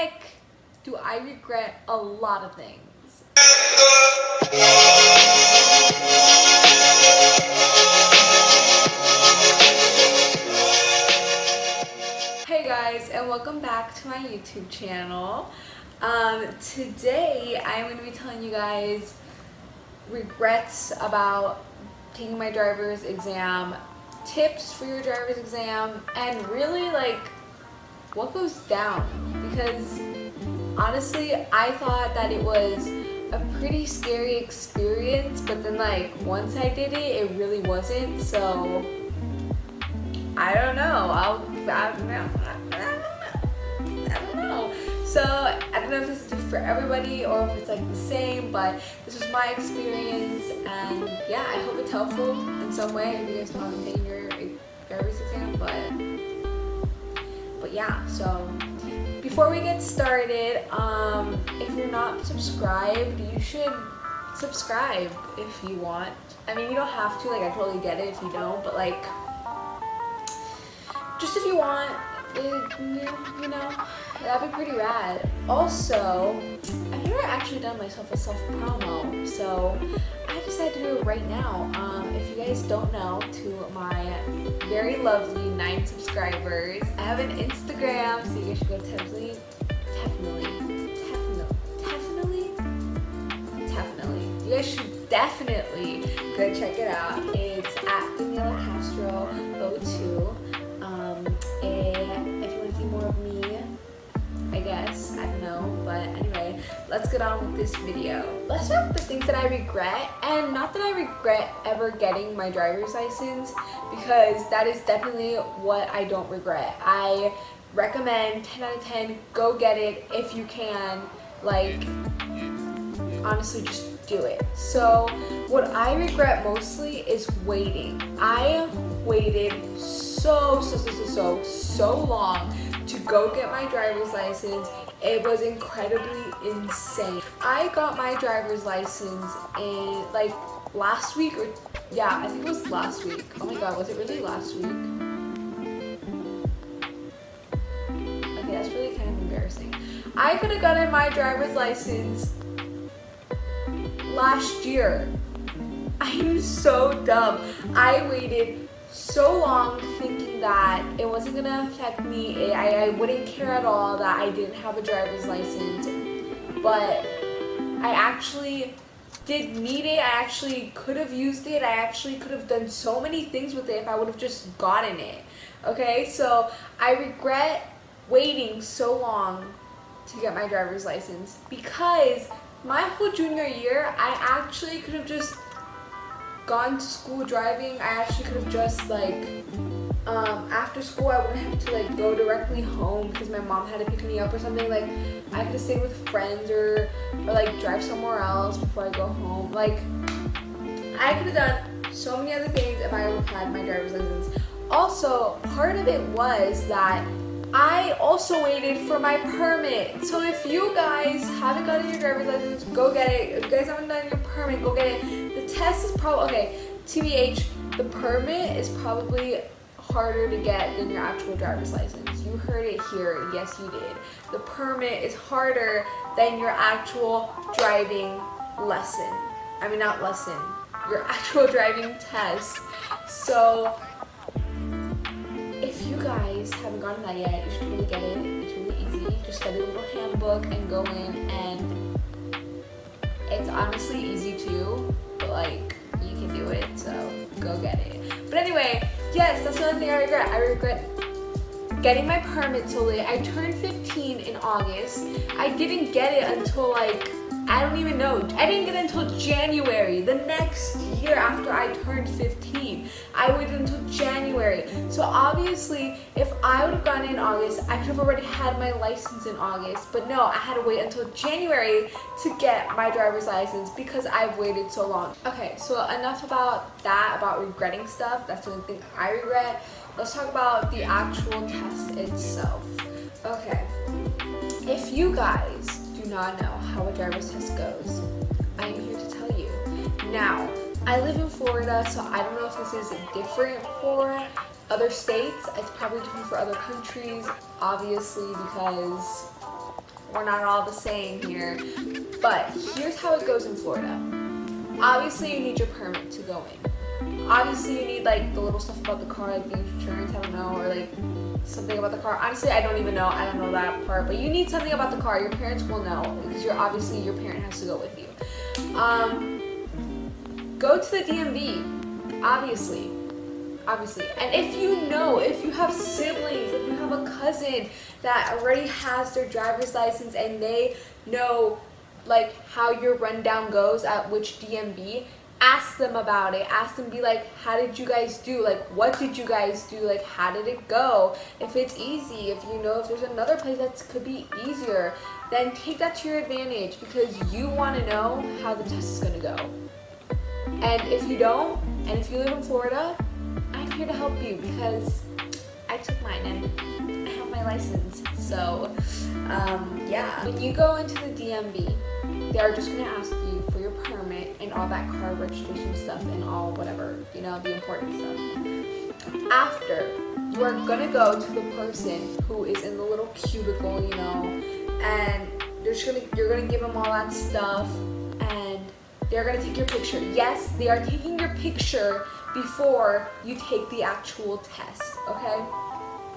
heck do I regret a lot of things. Hey guys, and welcome back to my YouTube channel. Today I'm going to be telling you guys regrets about taking my driver's exam, tips for your driver's exam, and really like what goes down, because honestly I thought that it was a pretty scary experience, but then like once I did it, it really wasn't. So I don't know. I don't know. So I don't know if this is for everybody or if it's like the same, but this was my experience, and yeah, I hope it's helpful in some way if you guys know how to take your driver's exam. But yeah. So before we get started, if you're not subscribed, you should subscribe if you want. I mean, you don't have to. Like, I totally get it if you don't, but like, just if you want, you know, that'd be pretty rad. Also, I've never actually done myself a self-promo, so I decided to do it right now. If you guys don't know, to my very lovely 9 subscribers, I have an Instagram, so you guys should go definitely. You guys should definitely go check it out. It's at Daniela Castro 02. And if you want to see more of me, I guess, I don't know, but anyway, let's get on with this video. Let's start with the things that I regret, and not that I regret ever getting my driver's license, because that is definitely what I don't regret. I recommend 10 out of 10, go get it if you can. Like, honestly, just do it. So what I regret mostly is waiting. I waited so long to go get my driver's license. It was incredibly insane. I got my driver's license in like last week, or yeah, I think it was last week. Oh my god, was it really last week? Okay, that's really kind of embarrassing. I could have gotten my driver's license last year. I am so dumb. I waited so long thinking that it wasn't gonna affect me. I wouldn't care at all that I didn't have a driver's license, but I actually did need it. I actually could have used it. I actually could have done so many things with it if I would have just gotten it. Okay, so I regret waiting so long to get my driver's license, because my whole junior year, I actually could have just gone to school driving. I actually could have just like, after school I wouldn't have to like go directly home because my mom had to pick me up or something. Like, I could have stayed with friends or like drive somewhere else before I go home. Like, I could have done so many other things if I would have had my driver's license. Also, part of it was that I also waited for my permit. So if you guys haven't gotten your driver's license, go get it. If you guys haven't done your permit, go get it. The test is probably, okay, TBH, the permit is probably harder to get than your actual driver's license. You heard it here, yes you did. The permit is harder than your actual driving lesson. I mean, not lesson, your actual driving test. So if you guys haven't gotten that yet, you should really get it. It's really easy. Just get a little handbook and go in, and it's honestly easy too, but like, you can do it, so go get it. But anyway, yes, that's another thing I regret. I regret getting my permit so late. I turned 15 in August. I didn't get it until like, I don't even know. I didn't get it until January, the next year after I turned 15. I waited until January. So obviously, if I would have gone in August, I could have already had my license in August. But no, I had to wait until January to get my driver's license because I've waited so long. Okay, so enough about that, about regretting stuff. That's the only thing I regret. Let's talk about the actual test itself. Okay, if you guys do not know how a driver's test goes, I am here to tell you. Now, I live in Florida, so I don't know if this is different for other states. It's probably different for other countries, obviously, because we're not all the same here. But here's how it goes in Florida. Obviously, you need your permit to go in. Obviously, you need like the little stuff about the car, like the insurance, I don't know, or like something about the car. Honestly, I don't even know. I don't know that part. But you need something about the car. Your parents will know because your parent has to go with you. Go to the DMV, obviously. And if you have siblings, if you have a cousin that already has their driver's license and they know like how your rundown goes at which DMV, ask them about it. Ask them, be like, how did you guys do? Like, what did you guys do? Like, how did it go? If it's easy, if there's another place that could be easier, then take that to your advantage because you want to know how the test is going to go. And if you don't, and if you live in Florida, I'm here to help you because I took mine and I have my license. So, yeah. When you go into the DMV, they're just going to ask you for your permit and all that car registration stuff and all whatever, the important stuff. After, you are going to go to the person who is in the little cubicle, and you're going to give them all that stuff and they're going to take your picture. Yes, they are taking your picture before you take the actual test, okay?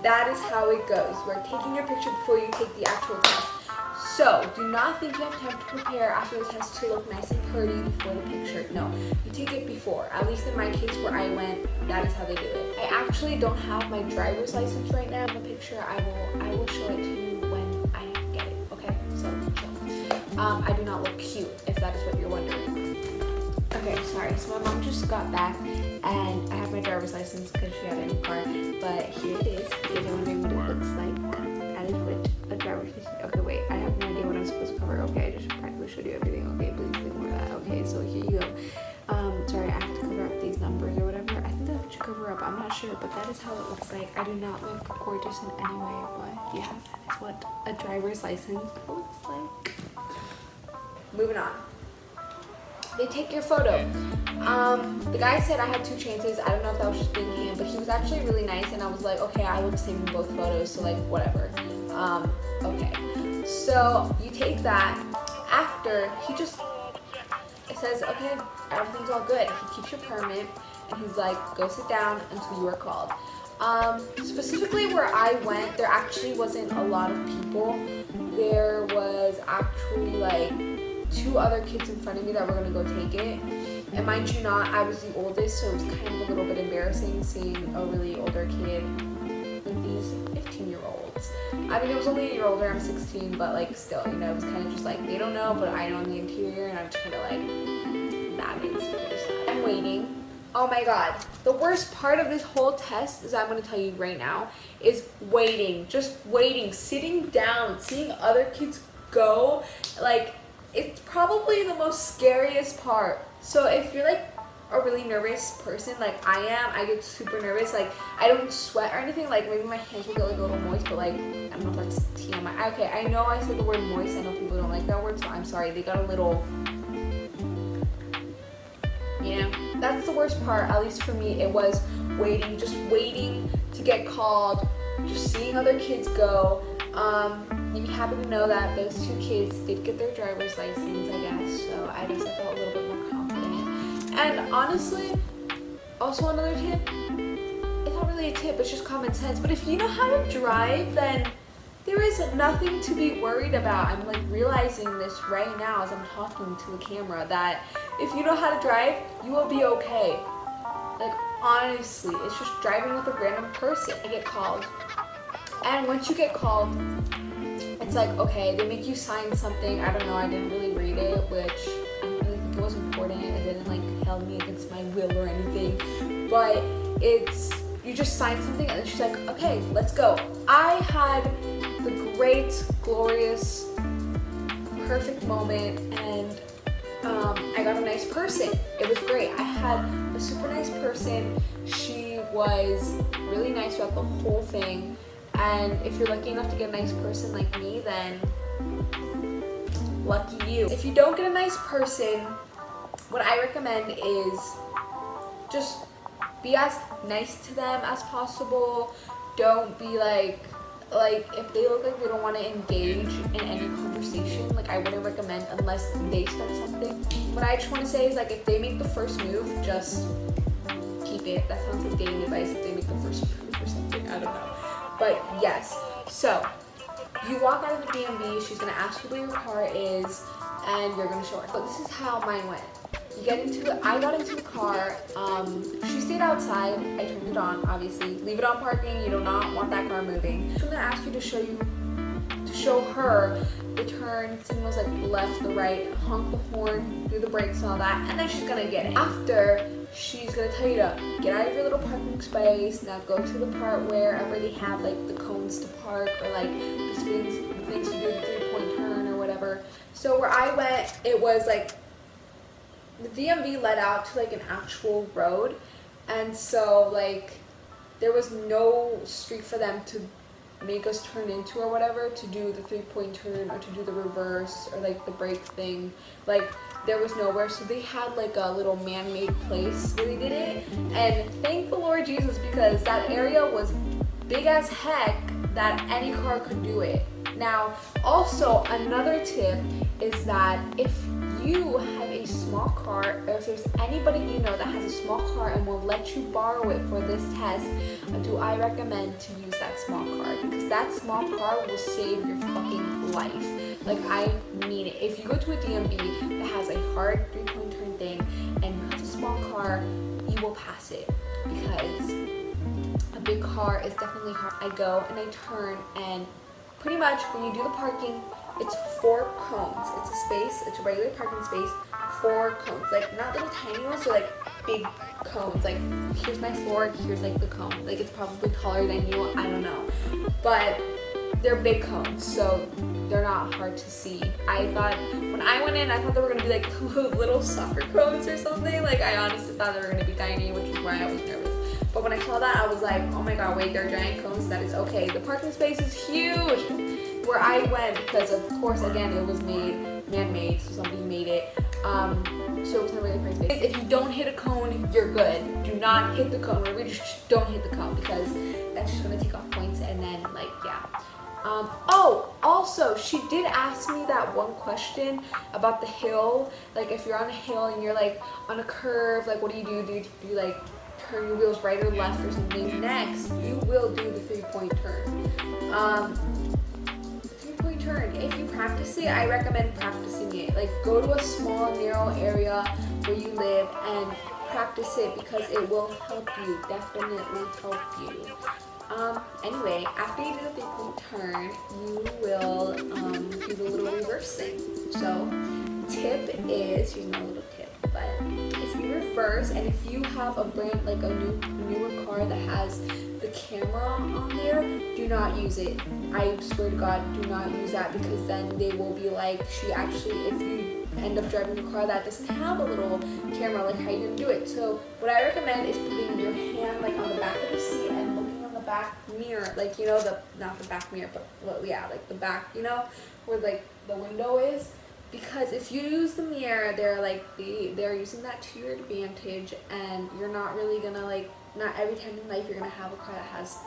That is how it goes. We're taking your picture before you take the actual test. So, do not think you have time to prepare after the test to look nice and pretty before the picture. No, you take it before. At least in my case where I went, that is how they do it. I actually don't have my driver's license right now in the picture. I will show it to you when I get it, okay? So, chill. I do not look cute, if that is what you're wondering. Okay, sorry. So my mom just got back, and I have my driver's license because she had it in the car. But here it is. If you're wondering what it looks like, that is what a driver's license. Okay, wait. I have no idea what I'm supposed to cover. Okay, I just practically showed you everything. Okay, please ignore that. Okay, so here you go. Sorry, I have to cover up these numbers or whatever. I think that should cover up. I'm not sure, but that is how it looks like. I do not look gorgeous in any way, but yeah, that is what a driver's license looks like. Moving on. They take your photo. The guy said I had 2 chances. I don't know if that was just being him, but he was actually really nice, and I was like, okay, I look the same in both photos, so like whatever. Okay. So you take that. After, it says, okay, everything's all good. He keeps your permit, and he's like, go sit down until you are called. Specifically where I went, there actually wasn't a lot of people. There was actually like 2 other kids in front of me that were gonna go take it. And mind you not, I was the oldest, so it was kind of a little bit embarrassing seeing a really older kid with these 15-year-olds. I mean, it was only a year older, I'm 16, but like still, it was kind of just like, they don't know, but I know in the interior, and I'm just kind of like, that is pretty sad. I'm waiting. Oh my god. The worst part of this whole test is, I'm gonna tell you right now, is waiting. Just waiting, sitting down, seeing other kids go, like, it's probably the most scariest part. So if you're like a really nervous person like I am, I get super nervous. Like, I don't sweat or anything. Like, maybe my hands will get like a little moist, but like, I don't know if that's TMI. Okay, I know I said the word moist. I know people don't like that word, so I'm sorry. They got a little, that's the worst part. At least for me, it was waiting, just waiting to get called, just seeing other kids go. You'd be happy to know that those 2 kids did get their driver's license, I guess, so I guess I felt a little bit more confident. And honestly, also another tip, it's not really a tip, it's just common sense, but if you know how to drive, then there is nothing to be worried about. I'm like realizing this right now as I'm talking to the camera, that if you know how to drive, you will be okay. Like, honestly, it's just driving with a random person. I get called. And once you get called, it's like, okay, they make you sign something. I don't know, I didn't really read it, which I don't really think it was important. It didn't like held me against my will or anything. But you just sign something, and then she's like, okay, let's go. I had the great, glorious, perfect moment, and I got a nice person. It was great. I had a super nice person. She was really nice throughout the whole thing. And if you're lucky enough to get a nice person like me, then lucky you. If you don't get a nice person, what I recommend is just be as nice to them as possible. Don't be like if they look like they don't want to engage in any I wouldn't recommend unless they start something. What I just want to say is like if they make the first move, just keep it. That sounds like dating advice if they make the first move or something. I don't know. But yes, so you walk out of the DMV, she's gonna ask you where your car is, and you're gonna show her. But this is how mine went. I got into the car, she stayed outside, I turned it on, obviously. Leave it on parking, you do not want that car moving. She's gonna ask you to show her the turn signals, like left, the right, honk the horn, do the brakes and all that, and then she's gonna get it. After, she's gonna tell you to get out of your little parking space, now go to the part wherever they have like the cones to park, or like the things to do the 3-point turn or whatever. So where I went, it was like, the DMV led out to like an actual road, and so like there was no street for them to make us turn into or whatever to do the 3-point turn or to do the reverse or like the brake thing. Like there was nowhere, so they had like a little man-made place where they did it, and thank the Lord Jesus, because that area was big as heck that any car could do it. Now also another tip is that if you have a small car, or if there's anybody you know that has a small car and will let you borrow it for this test, do I recommend to use that small car, because that small car will save your fucking life. Like I mean it. If you go to a DMV that has a hard 3-point turn thing and you have a small car, you will pass it, because a big car is definitely hard. I go and I turn, and pretty much when you do the parking, it's 4 cones. It's a space, it's a regular parking space, 4 cones. Like not little tiny ones, they're like big cones. Like here's my floor, here's like the cone. Like it's probably taller than you, I don't know. But they're big cones, so they're not hard to see. I thought, when I went in, I thought they were gonna be like little soccer cones or something. Like I honestly thought they were gonna be tiny, which is why I was nervous. But when I saw that, I was like, oh my god, wait, they're giant cones, that is okay. The parking space is huge. Where I went, because of course, again, it was man-made, so somebody made it. So it was not really pretty space. If you don't hit a cone, you're good. Do not hit the cone. Remember, just don't hit the cone, because that's just gonna take off points, and then like, yeah. Oh, also, she did ask me that one question about the hill. Like if you're on a hill and you're like on a curve, like what do? Do you like turn your wheels right or left or something? Next, you will do the 3-point turn. Turn. If you practice it, I recommend practicing it. Like go to a small narrow area where you live and practice it, because it will help you, definitely help you. Anyway, after you do the 3-point turn, you will do the little reverse thing. So tip is, here's my little tip, but if you reverse, and if you have a brand, like a newer car that has the camera on there, do not use it. I swear to God, do not use that, because then they will be like, if you end up driving a car that doesn't have a little camera, like how you gonna do it? So what I recommend is putting your hand like on the back of the seat and looking on the back mirror, like you know, not the back mirror, but well, yeah, like the back, you know, where like the window is. Because if you use the mirror, they're using that to your advantage, and you're not really gonna like, not every time in life you're gonna have a car that has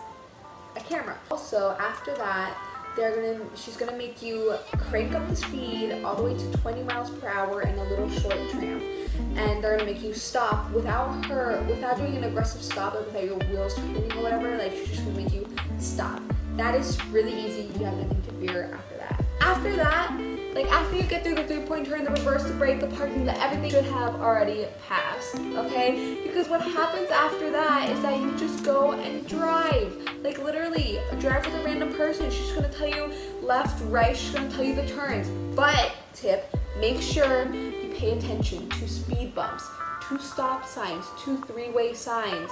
a camera. Also, after that, she's gonna make you crank up the speed all the way to 20 miles per hour in a little short tram, and they're gonna make you stop without doing an aggressive stop, like without your wheels turning or whatever. Like she's just gonna make you stop. That is really easy. You have nothing to fear after that. After that, like after you get through the 3-point turn, the reverse, the brake, the parking, everything should have already passed, okay? Because what happens after that is that you just go and drive. Like literally, drive with a random person. She's gonna tell you left, right, she's gonna tell you the turns. But tip, make sure you pay attention to speed bumps, to stop signs, to 3-way signs.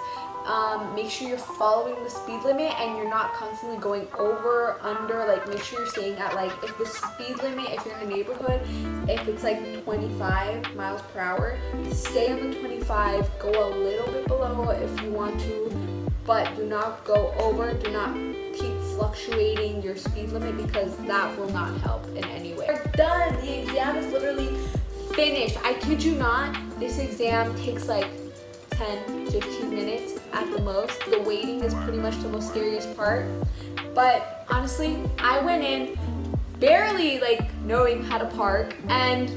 Make sure you're following the speed limit and you're not constantly going over, under. Like make sure you're staying at like, if the speed limit, if you're in a neighborhood, if it's like 25 miles per hour, stay on the 25, go a little bit below if you want to, but do not go over, do not keep fluctuating your speed limit, because that will not help in any way. We're done. The exam is literally finished. I kid you not, this exam takes like 10-15 minutes at the most. The waiting is pretty much the most scariest part, but honestly, I went in barely like knowing how to park, and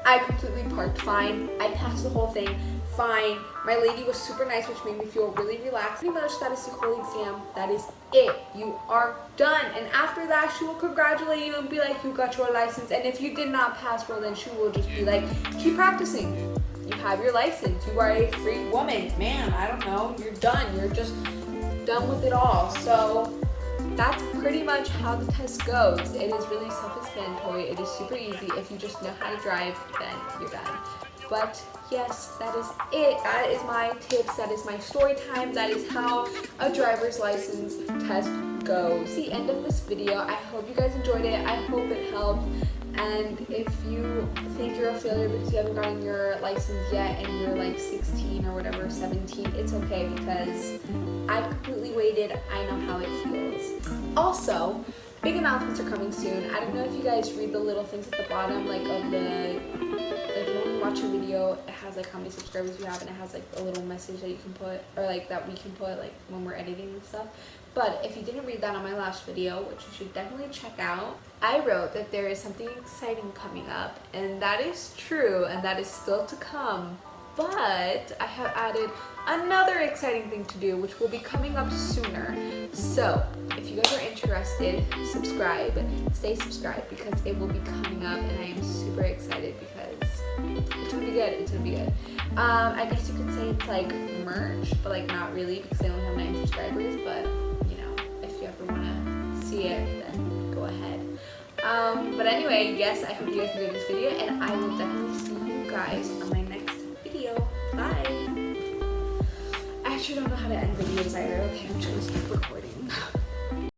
I completely parked fine. I passed the whole thing fine. My lady was super nice, which made me feel really relaxed. Pretty much that is the whole exam. That is it. You are done. And after that, she will congratulate you and be like, you got your license. And if you did not pass, well, then she will just be like, keep practicing. You have your license. You are a free woman. Man, I don't know. You're done. You're just done with it all. So that's pretty much how the test goes. It is really self-explanatory. It is super easy. If you just know how to drive, then you're done. But yes, that is it. That is my tips. That is my story time. That is how a driver's license test goes. The end of this video. I hope you guys enjoyed it. I hope it helped. And if you think you're a failure because you haven't gotten your license yet and you're like 16 or whatever, 17, it's okay because I completely waited. I know how it feels. Also, big announcements are coming soon. I don't know if you guys read the little things at the bottom, like of the, like when you watch a video, it has like how many subscribers you have, and it has like a little message that you can put, or like that we can put like when we're editing and stuff. But if you didn't read that on my last video, which you should definitely check out, I wrote that there is something exciting coming up, and that is true, and that is still to come. But I have added another exciting thing to do, which will be coming up sooner. So if you guys are interested, subscribe, stay subscribed, because it will be coming up, and I am super excited because it's gonna be good. It's gonna be good. I guess you could say it's like merch, but like not really because I only have 9 subscribers. But you know, if you ever wanna see it, then go ahead. But anyway, yes, I hope you guys enjoyed this video, and I will definitely see you guys on my next video. Bye. I actually don't know how to end videos either. Okay, I'm just gonna stop recording.